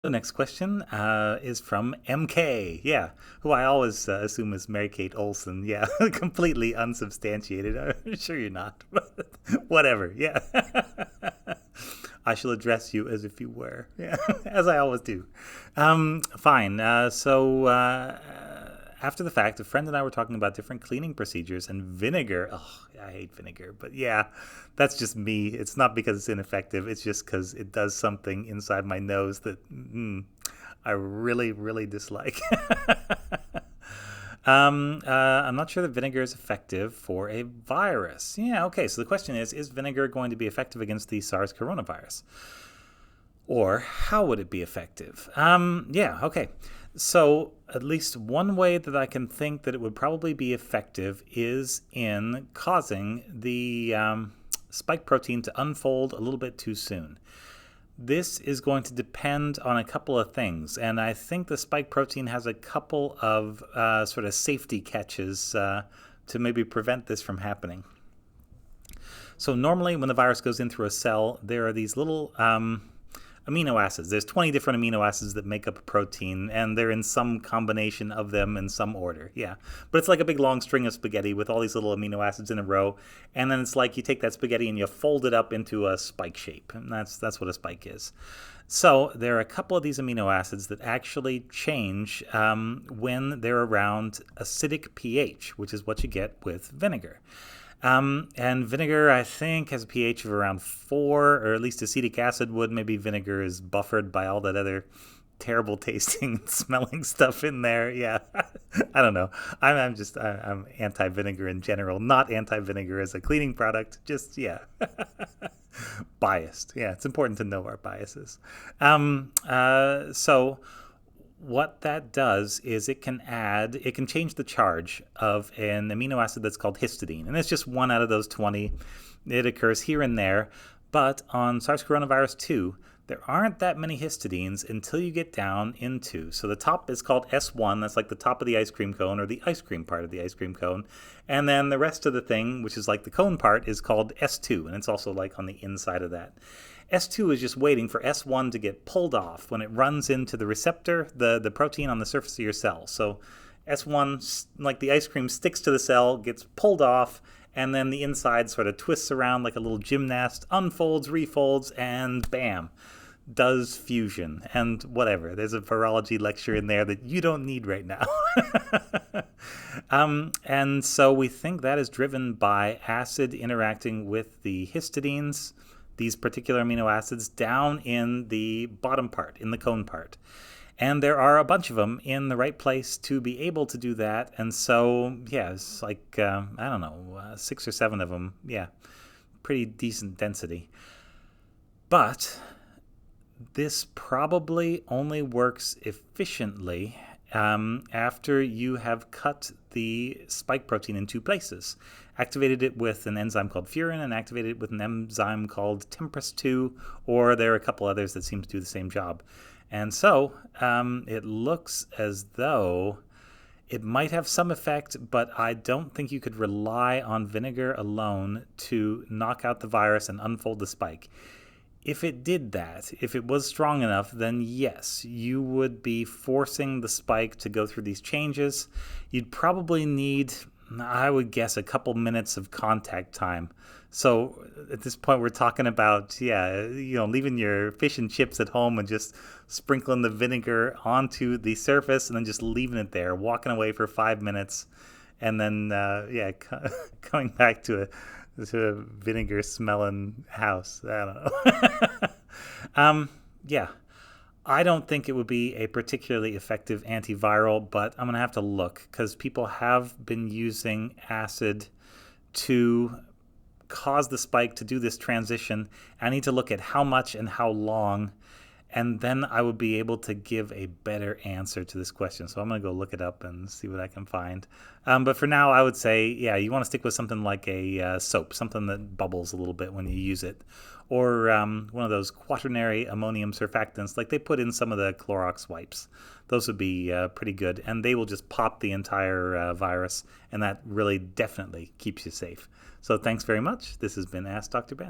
The next question is from MK, yeah, who I always assume is Mary-Kate Olsen, yeah, completely unsubstantiated. I'm sure you're not, but whatever, yeah. I shall address you as if you were, yeah, as I always do. Fine, after the fact, a friend and I were talking about different cleaning procedures, and vinegar, oh, I hate vinegar, but yeah, that's just me. It's not because it's ineffective, it's just because it does something inside my nose that I really, really dislike. I'm not sure that vinegar is effective for a virus. Yeah, okay, so the question is vinegar going to be effective against the SARS coronavirus? Or how would it be effective? Yeah, okay. So at least one way that I can think that it would probably be effective is in causing the spike protein to unfold a little bit too soon. This is going to depend on a couple of things, and I think the spike protein has a couple of sort of safety catches to maybe prevent this from happening. So normally when the virus goes in through a cell, there are these little amino acids. There's 20 different amino acids that make up a protein, and they're in some combination of them in some order. Yeah, but it's like a big long string of spaghetti with all these little amino acids in a row, and then it's like you take that spaghetti and you fold it up into a spike shape, and that's what a spike is. So there are a couple of these amino acids that actually change when they're around acidic pH, which is what you get with vinegar. And vinegar, I think, has a pH of around 4, or at least acetic acid would. Maybe vinegar is buffered by all that other terrible tasting and smelling stuff in there. Yeah, I don't know. I'm anti-vinegar in general, not anti-vinegar as a cleaning product. Just, yeah. Biased. Yeah, it's important to know our biases. So what that does is it can change the charge of an amino acid that's called histidine. And it's just one out of those 20. It occurs here and there. But on SARS coronavirus 2, there aren't that many histidines until you get down into. So the top is called S1. That's like the top of the ice cream cone, or the ice cream part of the ice cream cone. And then the rest of the thing, which is like the cone part, is called S2. And it's also like on the inside of that. S2 is just waiting for S1 to get pulled off when it runs into the receptor, the protein on the surface of your cell. So S1, like the ice cream, sticks to the cell, gets pulled off, and then the inside sort of twists around like a little gymnast, unfolds, refolds, and bam, does fusion. And whatever, there's a virology lecture in there that you don't need right now. And so we think that is driven by acid interacting with the histidines, these particular amino acids, down in the bottom part, in the cone part. And there are a bunch of them in the right place to be able to do that. And so, yeah, it's like, 6 or 7 of them. Yeah, pretty decent density. But this probably only works efficiently after you have cut the spike protein in 2 places. Activated it with an enzyme called furin and activated it with an enzyme called TMPRSS2, or there are a couple others that seem to do the same job. And so it looks as though it might have some effect, but I don't think you could rely on vinegar alone to knock out the virus and unfold the spike. If it did that, if it was strong enough, then yes, you would be forcing the spike to go through these changes. You'd probably need, I would guess, a couple minutes of contact time. So at this point, we're talking about, leaving your fish and chips at home and just sprinkling the vinegar onto the surface and then just leaving it there, walking away for 5 minutes, and then, coming back to a vinegar smelling house. I don't know. I don't think it would be a particularly effective antiviral, but I'm going to have to look because people have been using acid to cause the spike to do this transition. I need to look at how much and how long, and then I would be able to give a better answer to this question. So I'm going to go look it up and see what I can find. But for now, I would say, you want to stick with something like a soap, something that bubbles a little bit when you use it. Or one of those quaternary ammonium surfactants, like they put in some of the Clorox wipes. Those would be pretty good, and they will just pop the entire virus, and that really definitely keeps you safe. So thanks very much. This has been Ask Dr. Ben.